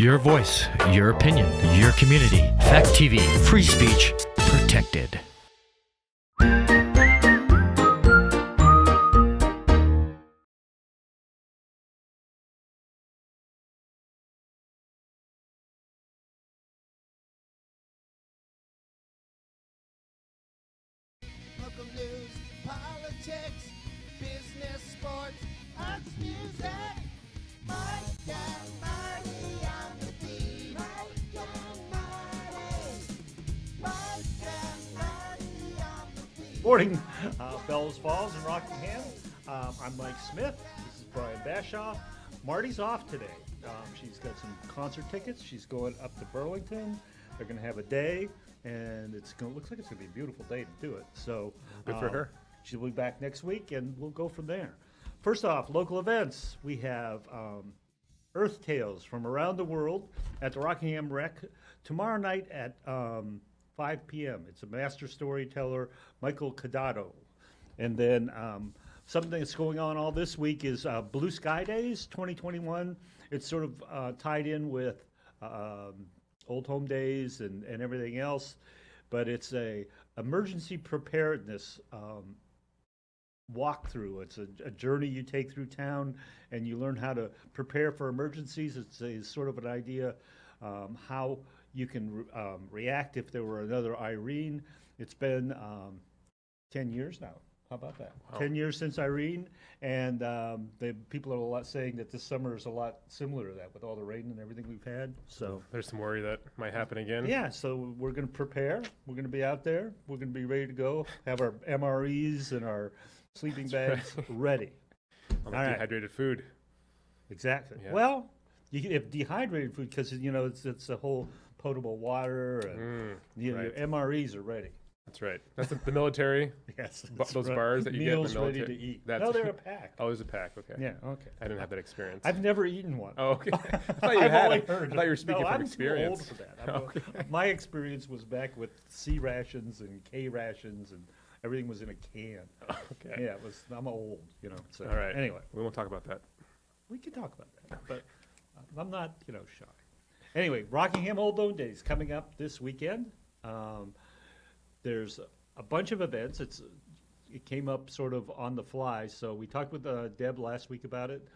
Your voice, your opinion, your community. Fact TV, free speech protected. Local news, politics, business, sports, arts, music. Mike and Marty on the beat. Mike and Marty. Mike and Marty on the beat. Morning, Bellows Falls and Rockingham. I'm Mike Smith. This is Brian Bashaw. Marty's off today. She's got some concert tickets. She's going up to Burlington. They're going to have a day, and looks like it's going to be a beautiful day to do it. So Good for her. She'll be back next week, and we'll go from there. First off, local events. We have Earth Tales from around the world at the Rockingham Rec tomorrow night at 5 p.m. It's a master storyteller, Michael Cadado. And then something that's going on all this week is Blue Sky Days 2021. It's sort of tied in with Old Home Days and everything else, but it's a emergency preparedness walkthrough. It's a journey you take through town, and you learn how to prepare for emergencies. It's sort of an idea how you can react if there were another Irene. It's been 10 years now. How about that? Wow. 10 years since Irene, and the people are saying that this summer is a lot similar to that with all the rain and everything we've had. So There's some worry that might happen again. yeah, so we're going to prepare. We're going to be out there. We're going to be ready to go. Have our MREs and our sleeping bags ready. On All right. dehydrated food. Exactly. Yeah. Well, you can, if dehydrated food, because it's a whole potable water, and right. your MREs are ready. That's right. That's the military. Yes, Those right. bars that you get in the Meals ready military. to eat. That's- No, they're a pack. Oh, there's a pack. Okay. Yeah. Okay. I didn't have that experience. I've never eaten one. Oh, okay. I thought you I've had. only I heard. thought you were speaking no, from I'm experience. Too old for that. Okay. My experience was back with C rations and K rations, and everything was in a can. Okay. Yeah, I'm old, So All right. Anyway, We won't talk about that. we can talk about that, but I'm not, shy. Anyway, Rockingham Old Home Days coming up this weekend. There's a bunch of events. It came up sort of on the fly. So we talked with Deb last week about it.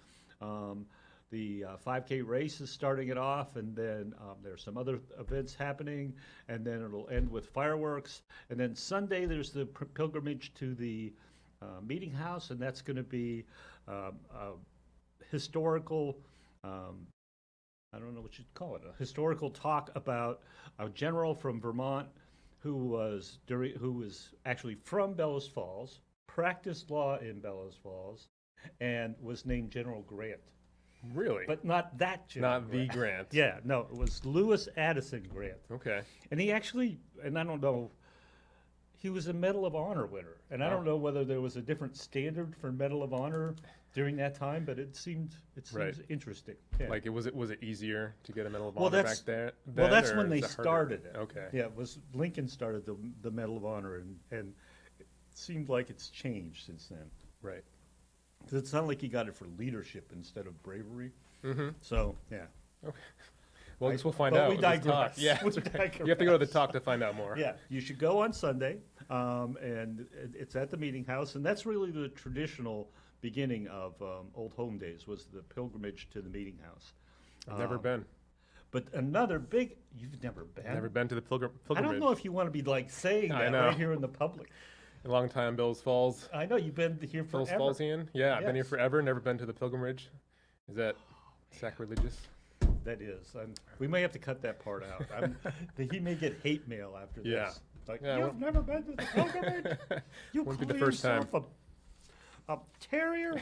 The 5K race is starting it off, and then there's some other events happening, and then it'll end with fireworks. And then Sunday there's the pilgrimage to the meeting house, and that's going to be a historical. I don't know what you'd call it. A historical talk about a general from Vermont who was actually from Bellows Falls, practiced law in Bellows Falls, and was named General Grant. Really? But not that General Not the Grant. Yeah, no, it was Lewis Addison Grant. Okay. And he actually, and I don't know, he was a Medal of Honor winner. And I Oh. don't know whether there was a different standard for Medal of Honor during that time, but it seemed Right. interesting. Yeah. Like, was it easier to get a Medal of Well, Honor that's- back there? Well, that's or when is they it harder? started it. Okay. Yeah, it was Lincoln started the Medal of Honor, and it seemed like it's changed since then. Right. 'Cause it's not like he got it for leadership instead of bravery. Mm-hmm. So yeah. Okay. Well, I guess we'll find but out. we with this talk. digress. Yeah. We that's right. digress. You have to go to the talk to find out more. Yeah, you should go on Sunday, and it's at the meeting house, and that's really the traditional beginning of Old Home Days, was the pilgrimage to the meeting house. I've never been. But another big, you've never been? Never been to the I pilgrimage. don't know if you want to be saying I that know. right here in the public. A long time, Bellows Falls. I know you've been here Bellows forever. Fallsian. Yeah, I've been here Yes. forever. Never been to the pilgrimage. Is that sacrilegious? That is. We may have to cut that part out. He may get hate mail after this. Yeah. Like, Yeah, you've well- never been to the pilgrimage? You Wouldn't call be the first time. yourself a terrier?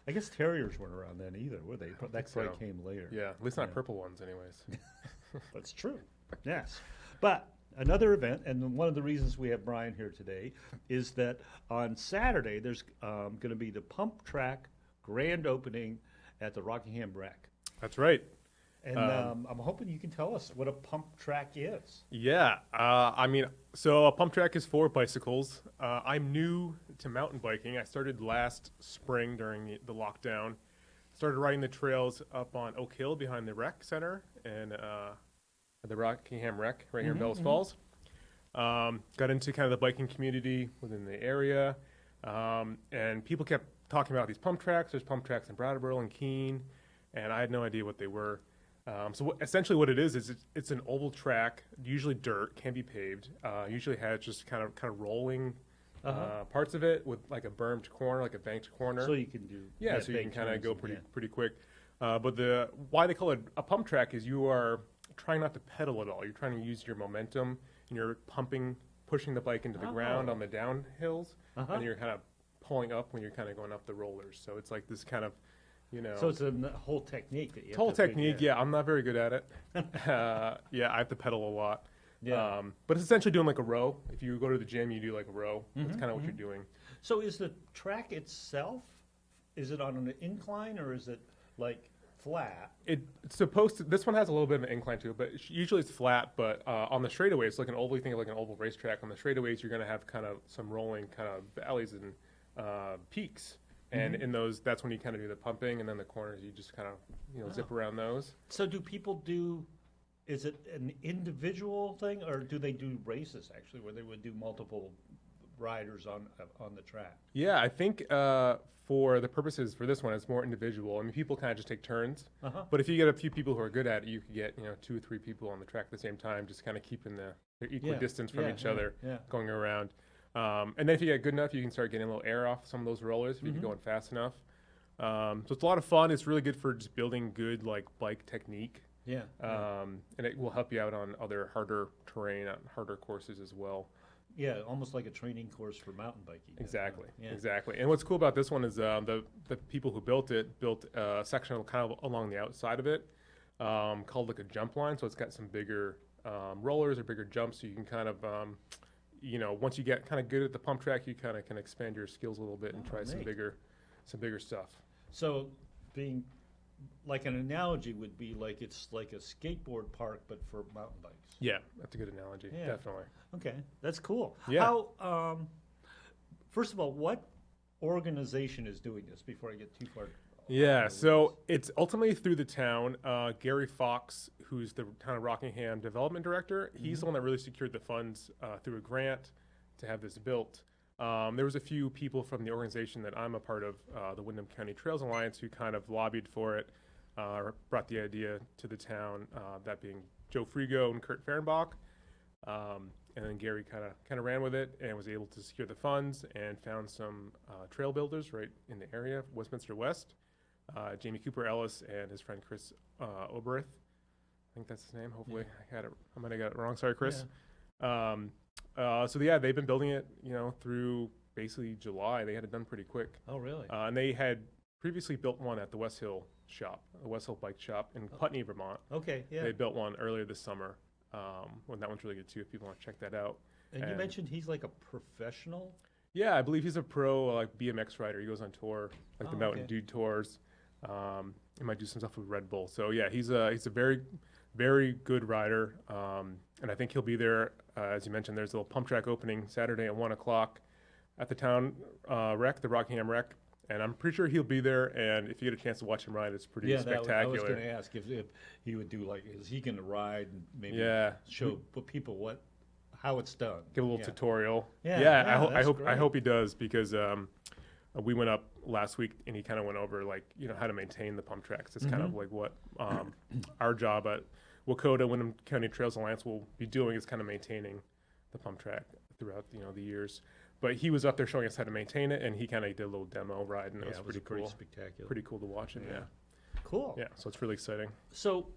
I guess terriers weren't around then either, were they? That so. probably came later. Yeah, at least not Yeah. purple ones, anyways. That's true. Yes. But another event, and one of the reasons we have Brian here today, is that on Saturday there's going to be the pump track grand opening at the Rockingham Rec. That's right. And I'm hoping you can tell us what a pump track is. Yeah, so a pump track is for bicycles. I'm new to mountain biking. I started last spring during the lockdown. started riding the trails up on Oak Hill behind the rec center and the Rockingham Rec right here in Bellows Falls. Got into kind of the biking community within the area, and people kept talking about these pump tracks. There's pump tracks in Brattleboro and Keene, and I had no idea what they were. Essentially what it is it's an oval track, usually dirt, can be paved. Usually has just kind of rolling parts of it with like a bermed corner, like a banked corner. So you can do so you can kind of go turns and, pretty quick. But why they call it a pump track is you are trying not to pedal at all. You're trying to use your momentum, and you're pushing the bike into the ground on the downhills, and you're kind of pulling up when you're kind of going up the rollers. So it's like this kind of, So it's a whole technique that you have whole to technique. figure out. Yeah, I'm not very good at it. I have to pedal a lot. Yeah. But it's essentially doing like a row. If you go to the gym, you do like a row. That's kind of what you're doing. So is the track itself, is it on an incline or is it like flat? It's supposed to. This one has a little bit of an incline to it, but usually it's flat. But on the straightaways, it's like an oval. You think of like an oval racetrack. On the straightaways, you're going to have kind of some rolling kind of valleys and peaks. And in those, that's when you kind of do the pumping, and then the corners, you just kind of zip around those. So do people do? Is it an individual thing, or do they do races actually, where they would do multiple riders on the track? Yeah, I think for the purposes for this one, it's more individual. I mean, people kind of just take turns. But if you get a few people who are good at it, you could get 2 or 3 people on the track at the same time, just kind of keeping their equal distance from each other, going around. And then if you get good enough, you can start getting a little air off some of those rollers if you're going fast enough. So it's a lot of fun. It's really good for just building good like bike technique. Yeah. And it will help you out on other harder terrain, on harder courses as well. Yeah, almost like a training course for mountain biking. Exactly. Yeah. Exactly. And what's cool about this one is the people who built a section kind of along the outside of it called like a jump line. So it's got some bigger rollers or bigger jumps, so you can kind of once you get kind of good at the pump track, you kind of can expand your skills a little bit and try some bigger stuff. So being like an analogy would be like it's like a skateboard park, but for mountain bikes. Yeah, that's a good analogy. Yeah. Definitely. Okay, that's cool. Yeah. How? First of all, what organization is doing this? Before I get too far. Yeah, so it's ultimately through the town. Gary Fox, who's the town of Rockingham development director, he's the one that really secured the funds through a grant to have this built. There was a few people from the organization that I'm a part of, the Windham County Trails Alliance, who kind of lobbied for it, brought the idea to the town, that being Joe Frigo and Kurt Fehrenbach. And then Gary kind of ran with it and was able to secure the funds and found some trail builders right in the area, Westminster West. Jamie Cooper Ellis and his friend Chris Oberith. I think that's his name. Hopefully, I might have got it wrong. Sorry, Chris. Yeah. They've been building it, through basically July. They had it done pretty quick. Oh, really? And they had previously built one at the West Hill shop, the West Hill Bike Shop in Putney, Vermont. Okay, yeah. They built one earlier this summer. When that one's really good too, if people want to check that out. And you mentioned he's like a professional? Yeah, I believe he's a pro like BMX rider. He goes on tour, like the Mountain Dew tours. He might do some stuff with Red Bull. So yeah, he's a very, very good rider. And I think he'll be there. As you mentioned, there's a little pump track opening Saturday at 1:00 at the town rec, the Rockingham Rec. And I'm pretty sure he'll be there. And if you get a chance to watch him ride, it's pretty spectacular. I was going to ask if he would do is he going to ride and maybe show people how it's done? Give a little tutorial. I I hope he does, because we went up last week and he kind of went over how to maintain the pump tracks. It's kind of like what our job at Wakota Windham County Trails Alliance will be doing, is kind of maintaining the pump track throughout the years. But he was up there showing us how to maintain it, and he kind of did a little demo ride, and it was pretty cool. Pretty spectacular. Pretty cool to watch it. Yeah. Cool. Yeah. So it's really exciting. So,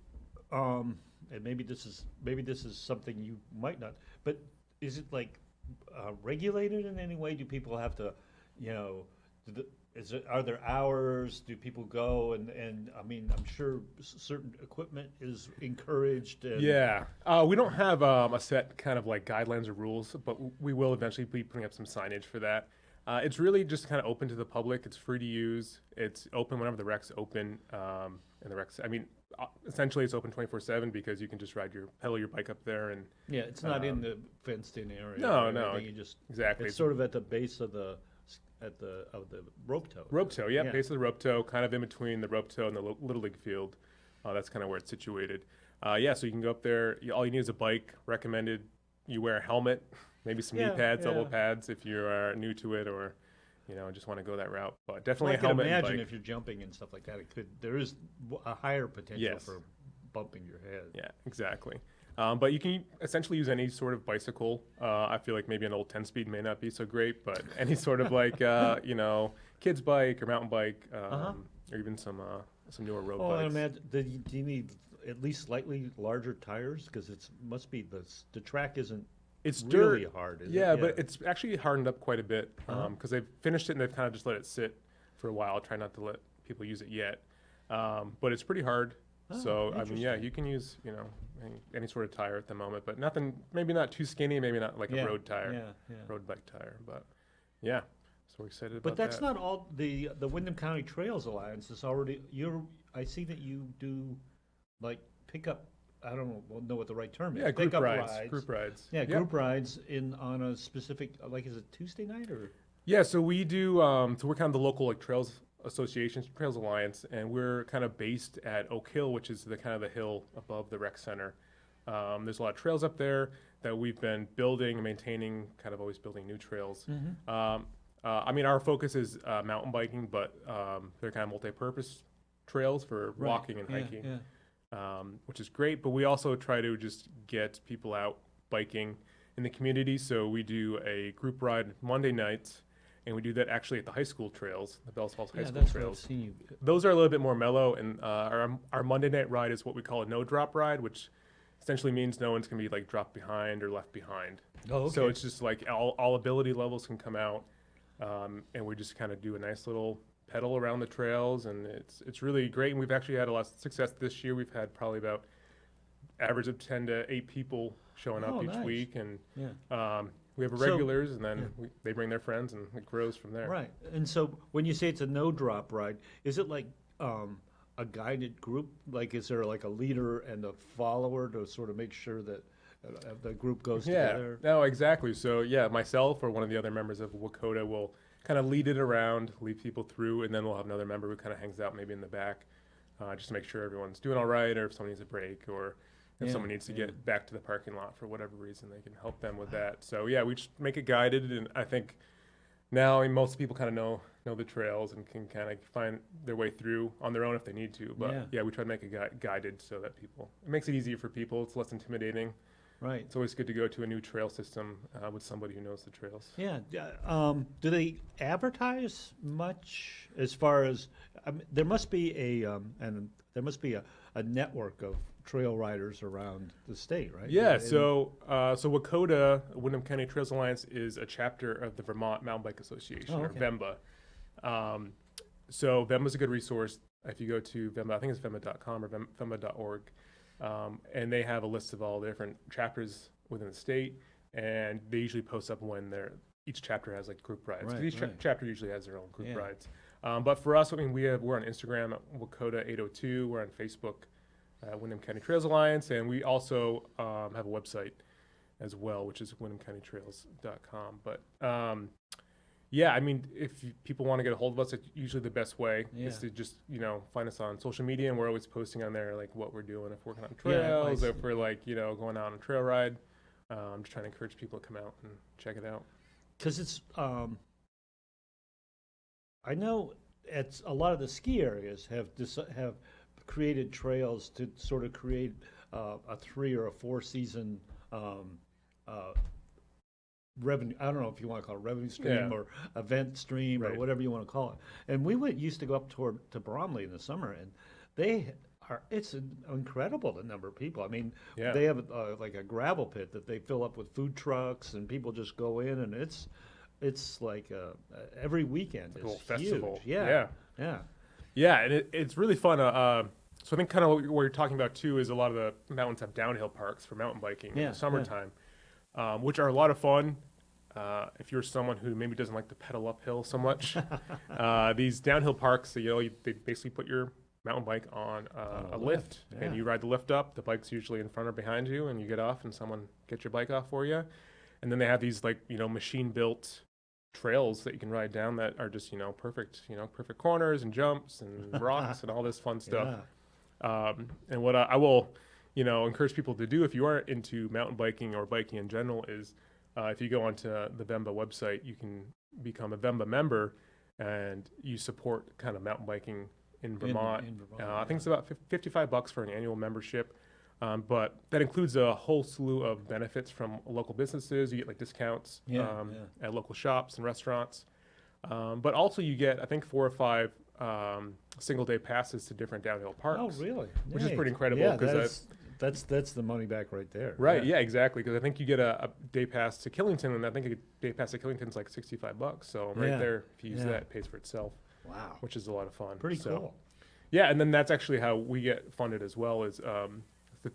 and maybe this is something you might not, but is it regulated in any way? Do people have to, are there hours? Do people go and I mean, I'm sure certain equipment is encouraged. And we don't have a set kind of guidelines or rules, but we will eventually be putting up some signage for that. It's really just kind of open to the public. It's free to use. It's open whenever the rec's open. And the rec's, essentially it's open 24/7, because you can just pedal your bike up there, and it's not in the fenced-in area. No. You just exactly. It's sort of at the base of the the rope tow. Rope tow, yeah, basically rope tow, kind of in between the rope tow and the Little League field. That's kind of where it's situated. Yeah, so you can go up there. All you need is a bike. Recommended you wear a helmet, maybe some knee pads, elbow pads if you are new to it, or just want to go that route. But definitely a helmet. I can imagine and bike. if you're jumping and stuff like that, there is a higher potential for bumping your head. Yeah, exactly. But you can essentially use any sort of bicycle. I feel like maybe an old 10-speed may not be so great, but any sort of like, kid's bike or mountain bike, or even some newer road bikes. I imagine, do you need at least slightly larger tires? Because must be the track isn't really hard, is it? Yeah, but it's actually hardened up quite a bit because they've finished it and they've kind of just let it sit for a while. Try not to let people use it yet. But it's pretty hard. So, I mean, yeah, you can use, any sort of tire at the moment, but nothing, maybe not too skinny, maybe not like a road tire, road bike tire, but yeah, so we're excited about that. But that's not all, the Windham County Trails Alliance is already, I see that you do, like, pickup, I don't know what the right term is. Yeah, group pickup rides. Group rides. Yeah, group rides on a specific, like, is it Tuesday night or? Yeah, so we do, so we're kind of the local, like, Trails Association, Trails Alliance, and we're kind of based at Oak Hill, which is the kind of the hill above the rec center. There's a lot of trails up there that we've been building and maintaining, kind of always building new trails. I mean, our focus is mountain biking, but they're kind of multi-purpose trails for walking and hiking, which is great. But we also try to just get people out biking in the community. So we do a group ride Monday nights, and we do that actually at the high school trails, the Bells Falls High School trails. Those are a little bit more mellow, and our Monday night ride is what we call a no-drop ride, which essentially means no one's going to be like dropped behind or left behind. Oh, okay. So it's just like all ability levels can come out, and we just kind of do a nice little pedal around the trails, and it's really great. And we've actually had a lot of success this year. We've had probably about average of 10 to 8 people showing up each week, and we have regulars, and then they bring their friends, and it grows from there. Right. And so when you say it's a no-drop ride, is it like a guided group? Like, is there like a leader and a follower to sort of make sure that the group goes together? No, exactly. So, myself or one of the other members of Wakota will kind of lead it around, lead people through, and then we'll have another member who kind of hangs out maybe in the back just to make sure everyone's doing all right, or if someone needs a break, or if someone needs to get back to the parking lot for whatever reason, they can help them with that. So, we just make it guided, and I think now most people kind of know the trails and can kind of find their way through on their own if they need to. But, we try to make it guided so that it makes it easier for people. It's less intimidating. Right. It's always good to go to a new trail system with somebody who knows the trails. Yeah. Do they advertise much as far as there must be a network of trail riders around the state, right? Yeah. So Wakota, Windham County Trails Alliance, is a chapter of the Vermont Mountain Bike Association, or VEMBA. So VEMBA is a good resource. If you go to VEMBA, I think it's vemba.com or vemba.org. And they have a list of all the different chapters within the state, and they usually post up when each chapter has like group rides. Each chapter usually has their own group rides. But for us, I mean, we're on Instagram at Wakota 802. We're on Facebook, Windham County Trails Alliance, and we also have a website as well, which is windhamcountytrails.com. But I mean, if people want to get a hold of us, it's usually the best way is to just, find us on social media, and we're always posting on there, like, what we're doing, if we're working on trails, if we're, like, going out on a trail ride. I'm just trying to encourage people to come out and check it out. Because it's, I know it's a lot of the ski areas have created trails to sort of create a 3 or a 4 season revenue. I don't know if you want to call it revenue stream or event stream or whatever you want to call it. And we used to go up to Bromley in the summer, and it's incredible the number of people. I mean, they have like a gravel pit that they fill up with food trucks, and people just go in, and it's like every weekend. It's a whole festival. Yeah, and it's really fun. So I think kind of what you're talking about too is a lot of the mountains have downhill parks for mountain biking in the summertime. Which are a lot of fun if you're someone who maybe doesn't like to pedal uphill so much. These downhill parks, they basically put your mountain bike on a lift, and you ride the lift up. The bike's usually in front or behind you, and you get off, and someone gets your bike off for you. And then they have these machine-built trails that you can ride down that are just perfect corners and jumps and rocks and all this fun stuff. And what I will encourage people to do if you are into mountain biking or biking in general is if you go onto the Vemba website, you can become a Vemba member and you support kind of mountain biking in Vermont. I think it's about $55 for an annual membership. But that includes a whole slew of benefits from local businesses. You get like discounts at local shops and restaurants. But also you get, I think, 4 or 5 single-day passes to different downhill parks. Oh, really? Which is pretty incredible. Yeah, that's the money back right there. Right, yeah, exactly. Because I think you get a day pass to Killington, and I think a day pass to Killington is like $65. So right there, if you use that, it pays for itself. Wow. Which is a lot of fun. Pretty cool. Yeah, and then that's actually how we get funded as well is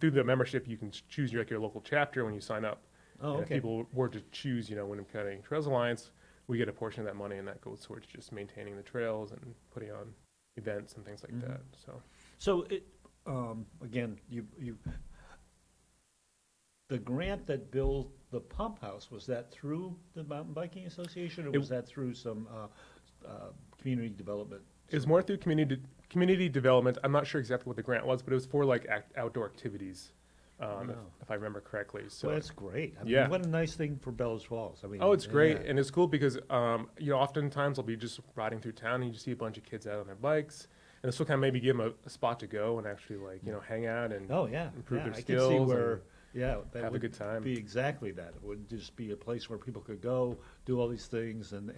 through the membership, you can choose your local chapter when you sign up. Oh, and okay. if people were to choose, Wyndham County Trails Alliance, we get a portion of that money, and that goes towards just maintaining the trails and putting on events and things like that. So it, again, you the grant that built the pump house, was that through the Mountain Biking Association, or was that through some community development? It was more through community development. I'm not sure exactly what the grant was, but it was for like outdoor activities, if I remember correctly. So well, that's great. I mean, what a nice thing for Bellows Falls. I mean, it's great, and it's cool because oftentimes I'll be just riding through town and you see a bunch of kids out on their bikes, and this will kind of maybe give them a spot to go and actually hang out and improve their skills. I can see where that have would a good time. Be exactly that. It would just be a place where people could go do all these things and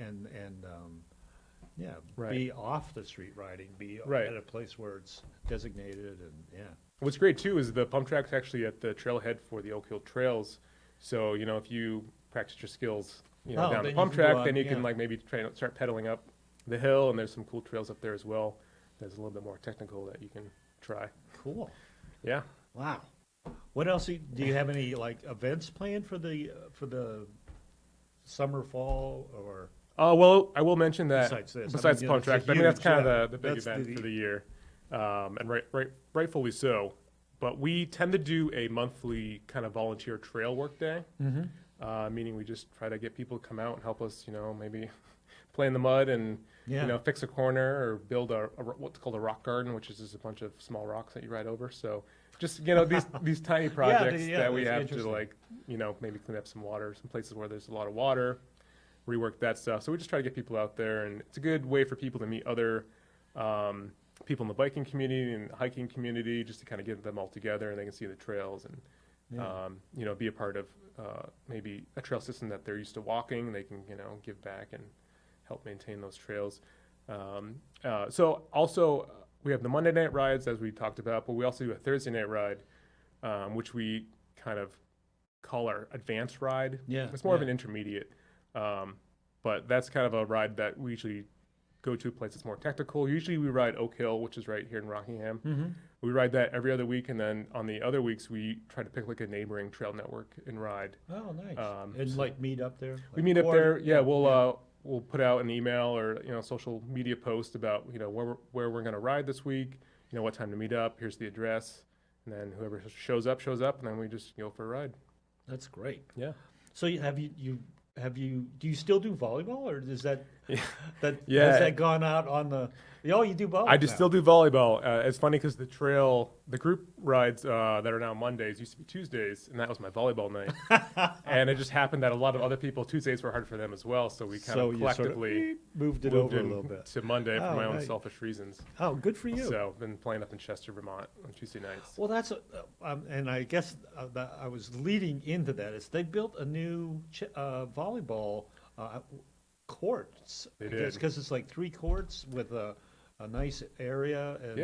be off the street riding, be at a place where it's designated, and What's great too is the pump track's actually at the trailhead for the Oak Hill Trails. So if you practice your skills, down the pump track, then you can maybe start pedaling up the hill, and there's some cool trails up there as well. There's a little bit more technical that you can try. Cool. Yeah. Wow. What else do you have any events planned for the summer, fall, or? Well, I will mention that besides the pump track, that's kind of the big That's event for the year, and rightfully so. But we tend to do a monthly kind of volunteer trail work day, meaning we just try to get people to come out and help us, maybe play in the mud and fix a corner or build what's called a rock garden, which is just a bunch of small rocks that you ride over. So just these tiny projects that we have to maybe clean up some water, some places where there's a lot of water. Rework that stuff. So we just try to get people out there, and it's a good way for people to meet other people in the biking community and hiking community, just to kind of get them all together, and they can see the trails and be a part of maybe a trail system that they're used to walking, and they can give back and help maintain those trails. So also we have the Monday night rides, as we talked about, but we also do a Thursday night ride, which we kind of call our advanced ride. It's more of an intermediate. But that's kind of a ride that we usually go to a place that's more technical. Usually we ride Oak Hill, which is right here in Rockingham. We ride that every other week, and then on the other weeks we try to pick like a neighboring trail network and ride. Oh, nice. And meet up there? We meet up there. Yeah, we'll put out an email or social media post about where we're going to ride this week. What time to meet up. Here's the address, and then whoever shows up, and then we just go for a ride. That's great. Yeah. So do you still do volleyball, or is that has that gone out on the? Oh, you do volleyball. I just still do volleyball. It's funny because the group rides that are now Mondays used to be Tuesdays, and that was my volleyball night. And it just happened that a lot of other people, Tuesdays were hard for them as well, so we kind of collectively moved it over a little bit to Monday for my own selfish reasons. Oh, good for you. So I've been playing up in Chester, Vermont on Tuesday nights. Well, that's and I guess I was leading into that. Is they built a new volleyball courts. They did, because it's like 3 courts with a nice area. And,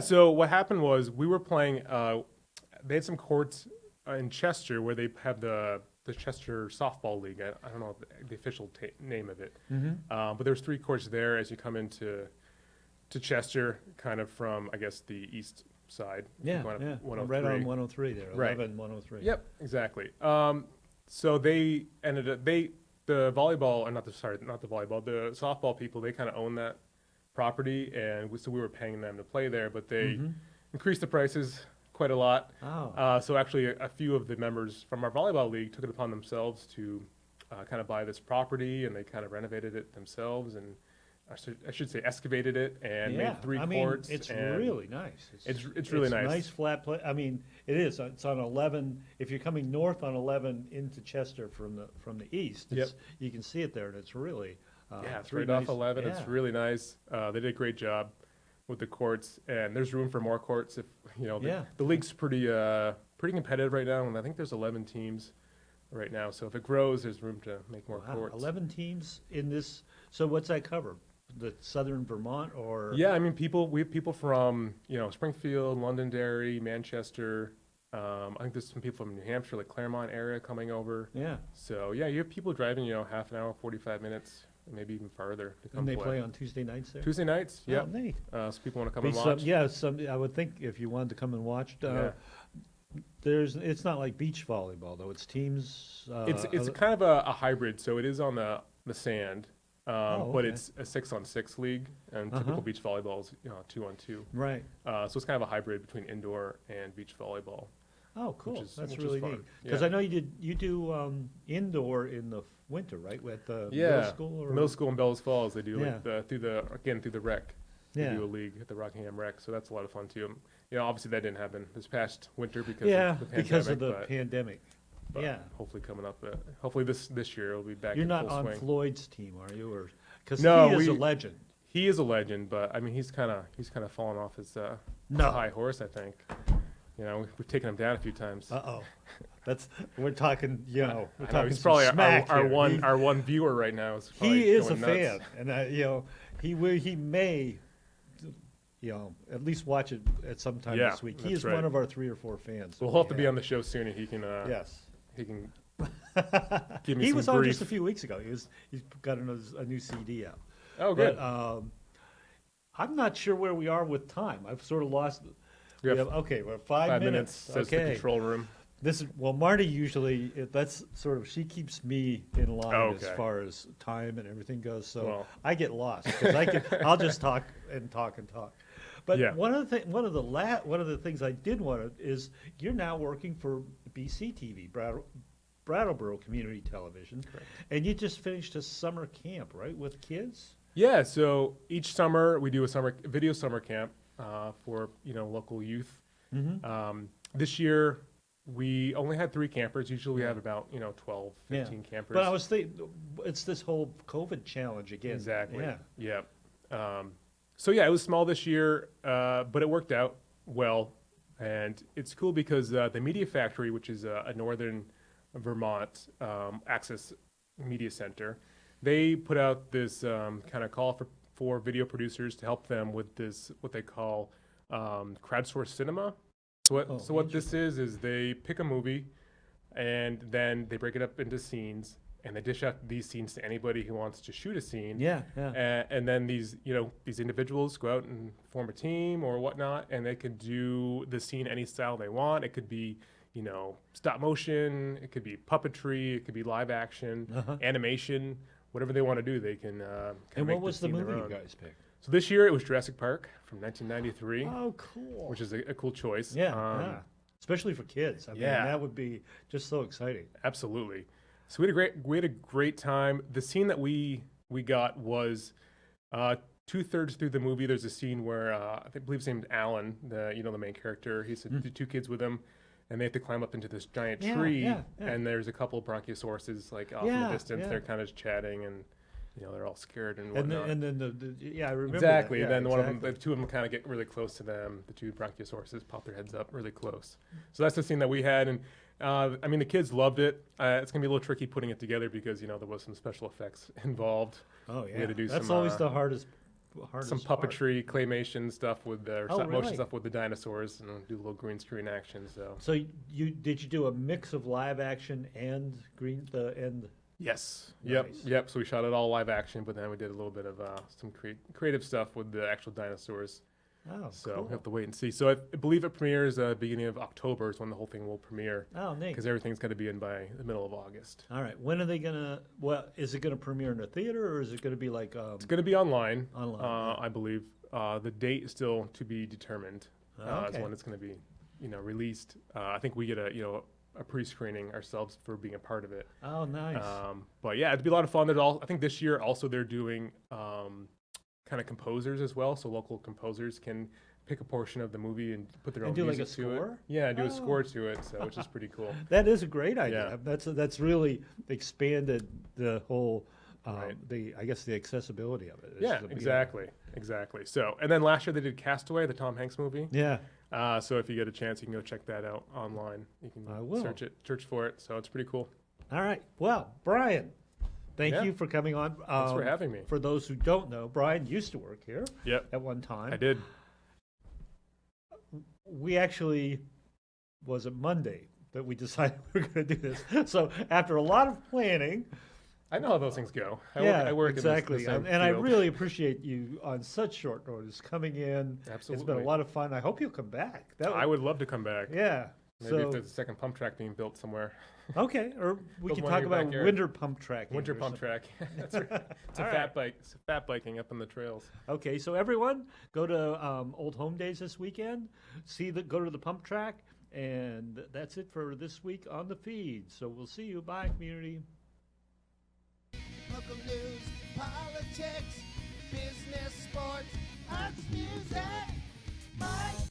So what happened was we were playing. They had some courts in Chester where they have the Chester Softball League. I don't know the official name of it, but there's 3 courts there as you come into Chester, kind of from I guess the east side. Right on 103 there. Right. 11-103. Yep, exactly. So they ended up the volleyball, or not the softball people, they kind of own that property, and so we were paying them to play there, but they increased the prices quite a lot. Oh. So actually a few of the members from our volleyball league took it upon themselves to kind of buy this property, and they kind of renovated it themselves, and I should say excavated it and made 3 courts. It's and really nice. It's really nice. Nice flat place. I mean, it is. It's on 11. If you're coming north on 11 into Chester from the east, you can see it there, and it's really it's right off 11. Yeah. It's really nice. They did a great job with the courts, and there's room for more courts. If the league's pretty competitive right now, and I think there's 11 teams right now. So if it grows, there's room to make more courts. 11 teams in this. So what's that cover? The southern Vermont, or yeah, I mean, we have people from Springfield, Londonderry, Manchester. I think there's some people from New Hampshire, like Claremont area, coming over. Yeah. So yeah, you have people driving half an hour, 45 minutes, maybe even farther to come and they play on Tuesday nights there. Tuesday nights, yeah. Oh, neat. So people want to come and watch. I would think if you wanted to come and watch. It's not like beach volleyball though. It's teams. It's kind of a hybrid. So it is on the sand. Okay. But it's a 6-on-6 league, and typical beach volleyball is 2-on-2. Right. So it's kind of a hybrid between indoor and beach volleyball. Oh, cool. That's which really is fun. neat. Because I know you do indoor in the winter, right? At the middle school. Or? Middle school in Bellows Falls, they do through the rec. They do a league at the Rockingham Rec, so that's a lot of fun too. Obviously that didn't happen this past winter because of the pandemic. But hopefully coming up. Hopefully this year it'll be back. You're in not full on swing. Floyd's team, are you? Or because no, he is a legend. He is a legend, but I mean he's kind of fallen off his high horse. I think. We've taken him down a few times. We're talking. We're talking. He's probably our our one viewer right now. He is a nuts. fan, and he may. At least watch it at some time this week. He is one of our 3 or 4 fans. We'll have to be on the show soon, and he can. Yes. He can give me he some was grief. on just a few weeks ago. He's got a new CD out. Oh, good. But, I'm not sure where we are with time. I've sort of lost. We're 5 minutes. Says the control room. Marty usually that's sort of she keeps me in line as far as time and everything goes. So I get lost because I'll just talk and talk and talk. But one of the things I did want to is you're now working for BC TV, Brattleboro Community Television, and you just finished a summer camp, right, with kids? Yeah. So each summer we do a video summer camp for local youth. Mm-hmm. This year we only had 3 campers. Usually we have about 12, 15 campers. But I was thinking it's this whole COVID challenge again. Exactly. Yeah. So it was small this year, but it worked out well, and it's cool because the Media Factory, which is a northern Vermont access media center, they put out this kind of call for video producers to help them with this what they call crowdsourced cinema. So what this is they pick a movie, and then they break it up into scenes. And they dish out these scenes to anybody who wants to shoot a scene. And then these individuals go out and form a team or whatnot, and they could do the scene any style they want. It could be, stop motion. It could be puppetry. It could be live action, animation, whatever they want to do. They can. And what was the movie you guys picked? So this year it was Jurassic Park from 1993. Oh, cool! Which is a cool choice. Yeah. Especially for kids. I mean, that would be just so exciting. Absolutely. So we had a great time. The scene that we got was 2/3 through the movie. There's a scene where I believe his named Alan, the main character. He's the 2 kids with him, and they have to climb up into this giant tree. And there's a couple of brochiosauruses off in the distance. They're kind of chatting, and they're all scared and whatnot. And then I remember exactly. That. And then the 2 of them kind of get really close to them. The 2 brochiosauruses pop their heads up really close. So that's the scene that we had, and. The kids loved it. It's going to be a little tricky putting it together because, there was some special effects involved. Oh, yeah. We had to do That's always the hardest some puppetry, claymation stuff with the stop motion stuff with the dinosaurs, and do a little green screen action. So did you do a mix of live action and Yes. Nice. Yep. So we shot it all live action, but then we did a little bit of some creative stuff with the actual dinosaurs. Oh, so cool. we have to wait and see. So I believe it premieres beginning of October is when the whole thing will premiere. Oh, neat. Because everything's going to be in by the middle of August. All right. When are they going to? Well, is it going to premiere in a theater, or is it going to be like? It's going to be online. Online. I believe the date is still to be determined. Is when it's going to be, released. I think we get a a pre-screening ourselves for being a part of it. Oh, nice. But yeah, it'd be a lot of fun. I think this year also they're doing kind of composers as well, so local composers can pick a portion of the movie and put their own do like music a to it. score? Yeah, do a score to it, so which is pretty cool. That is a great idea. Yeah. That's really expanded the whole, Right. the accessibility of it. Yeah, exactly. So, and then last year they did Castaway, the Tom Hanks movie. Yeah. So if you get a chance, you can go check that out online. You can I will. search for it. So it's pretty cool. All right. Well, Brian, thank Yeah. you for coming on. Thanks for having me. For those who don't know, Brian used to work here Yep, at one time. I did. We actually, was it Monday that we decided we were going to do this? So after a lot of planning, I know how those things go. I work exactly. in this same and I field. really appreciate you on such short notice coming in. It's been Absolutely. a lot of fun. I hope you'll come back. I would love to come back. Yeah. Maybe So if there's a second pump track being built somewhere. okay, or we Build can one talk in your about backyard. winter pump tracking. Winter or pump something. track. That's right. It's a All fat right. bike. It's fat biking up in the trails. Okay, so everyone, go to Old Home Days this weekend. Go to the pump track, and that's it for this week on the feed. So we'll see you. Bye, community. Local news, politics, business, sports, arts, music. Mike